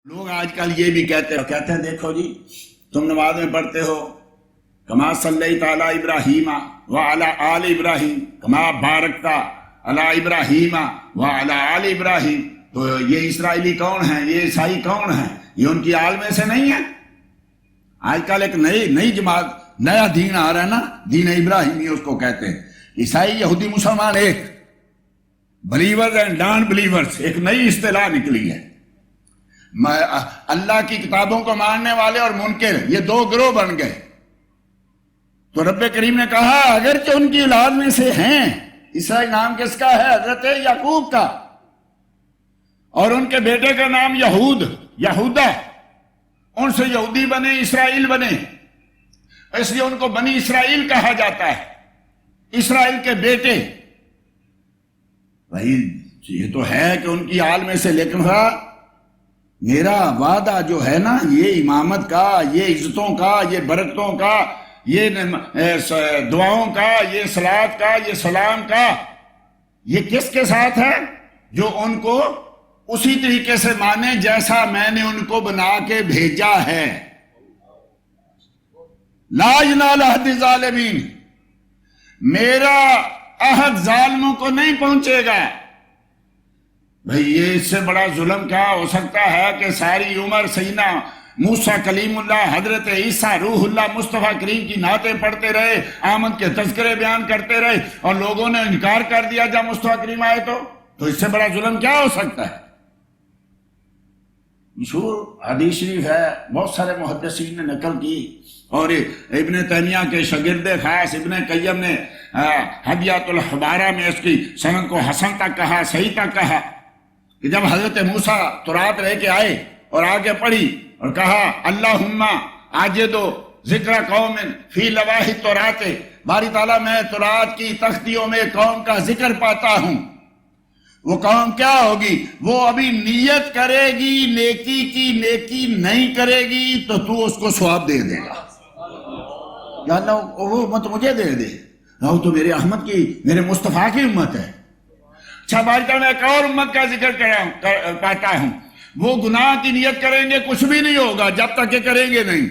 لوگ آج کل یہ بھی کہتے ہیں دیکھو جی تم نماز میں پڑھتے ہو کما صلیت علی ابراہیم وعلی آل ابراہیم کما بارکتا علی ابراہیم وعلی آل ابراہیم، تو یہ اسرائیلی کون ہیں، یہ عیسائی کون ہیں؟ یہ ان کی آل میں سے نہیں ہے؟ آج کل ایک نئی جماعت، نیا دین آ رہا ہے نا، دین ابراہیمی اس کو کہتے ہیں۔ عیسائی یہودی مسلمان ایک، بلیورز اینڈ نان بلیورز، ایک نئی اصطلاح نکلی ہے۔ اللہ کی کتابوں کو ماننے والے اور منکر، یہ دو گروہ بن گئے۔ تو رب کریم نے کہا اگرچہ ان کی اولاد میں سے ہیں، اسرائیل نام کس کا ہے؟ حضرت یعقوب کا، اور ان کے بیٹے کا نام یہودا، ان سے یہودی بنے، اسرائیل بنے، اس لیے ان کو بنی اسرائیل کہا جاتا ہے، اسرائیل کے بیٹے۔ بھائی یہ تو ہے کہ ان کی آل میں سے، لیکن میرا وعدہ جو ہے نا، یہ امامت کا، یہ عزتوں کا، یہ برکتوں کا، یہ دعاؤں کا، یہ صلوات کا، یہ سلام کا، یہ کس کے ساتھ ہے؟ جو ان کو اسی طریقے سے مانے جیسا میں نے ان کو بنا کے بھیجا ہے۔ لا ینال عہد الظالمین، میرا عہد ظالموں کو نہیں پہنچے گا۔ بھئی یہ اس سے بڑا ظلم کیا ہو سکتا ہے کہ ساری عمر سیدنا موسیٰ کلیم اللہ، حضرت عیسیٰ روح اللہ، مصطفیٰ کریم کی نعتیں پڑھتے رہے، آمد کے تذکرے بیان کرتے رہے، اور لوگوں نے انکار کر دیا جب مصطفیٰ کریم آئے تو اس سے بڑا ظلم کیا ہو سکتا ہے؟ مشہور حدیث شریف ہے، بہت سارے محدثین نے نقل کی، اور ابن تیمیہ کے شاگرد خاص ابن قیم نے ہدیۃ الحبارہ میں اس کی سند کو حسن تک کہا، صحیح تک کہا، کہ جب حضرت موسیٰ تورات لے کے آئے اور آگے پڑھی اور کہا اللہم آجدو ذکر قوم فی لواح التوراۃ، باری تعالیٰ میں تورات کی تختیوں میں قوم کا ذکر پاتا ہوں۔ وہ قوم کیا ہوگی؟ وہ ابھی نیت کرے گی نیکی کی، نیکی نہیں کرے گی تو اس کو ثواب دے دے گا۔ یا اللہ وہ امت مجھے دے دے، وہ تو میرے احمد کی، میرے مصطفیٰ کی امت ہے۔ اچھا باری تعالیٰ میں ایک اور امت کا ذکر پاتا ہوں، وہ گناہ کی نیت کریں گے کچھ بھی نہیں ہوگا جب تک کہ کریں گے نہیں،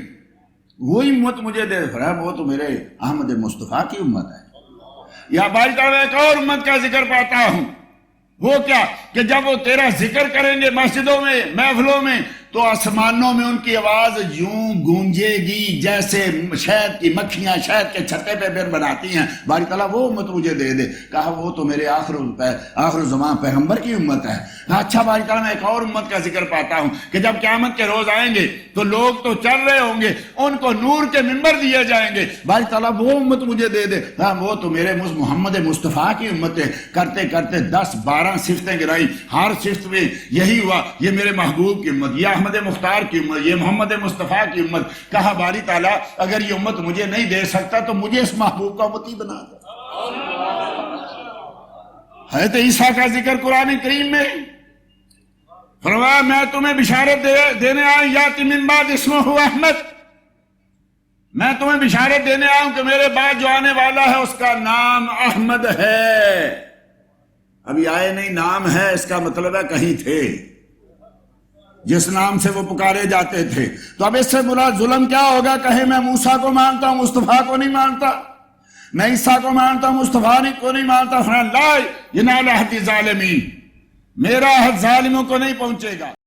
وہی امت مجھے دے دے، وہ تو میرے احمد مصطفیٰ کی امت ہے۔ یا باری تعالیٰ میں ایک اور امت کا ذکر پاتا ہوں، وہ کیا کہ جب وہ تیرا ذکر کریں گے مسجدوں میں، محفلوں میں، تو آسمانوں میں ان کی آواز یوں گونجے گی جیسے شہد کی مکھیاں شہد کے چھتے پہ بیر بناتی ہیں۔ باری تعالیٰ وہ امت مجھے دے دے۔ کہا وہ تو میرے آخر زمان پیغمبر کی امت ہے۔ اچھا باری تعالیٰ میں ایک اور امت کا ذکر پاتا ہوں کہ جب قیامت کے روز آئیں گے تو لوگ تو چل رہے ہوں گے، ان کو نور کے منبر دیے جائیں گے۔ باری تعالیٰ وہ امت مجھے دے دے، وہ تو میرے محمد مصطفیٰ کی امت ہے۔ کرتے کرتے 10-12 صفتیں گرائی، ہر صفت میں یہی ہوا، یہ میرے محبوب کی امت، یہ احمد مختار کی امت، یہ محمد مصطفیٰ کی امت۔ کہا باری تعالیٰ اگر یہ امت مجھے نہیں دے سکتا تو مجھے اس محبوب کا امتی بنا دے۔ حضرت عیسیٰ کا ذکر قرآن کریم میں فرمایا میں تمہیں بشارت دینے آیا ہوں، یاتی من بعد اسمہ احمد، میں تمہیں بشارت دینے آیا ہوں کہ میرے بعد جو آنے والا ہے اس کا نام احمد ہے۔ ابھی آئے نہیں، نام ہے، اس کا مطلب ہے کہیں تھے جس نام سے وہ پکارے جاتے تھے۔ تو اب اس سے مراد ظلم کیا ہوگا؟ کہیں میں موسیٰ کو مانتا ہوں مصطفیٰ کو نہیں مانتا، میں عیسیٰ کو مانتا ہوں مصطفیٰ کو نہیں مانتا، لا ینال عہد الظالمین، میرا عہد ظالموں کو نہیں پہنچے گا۔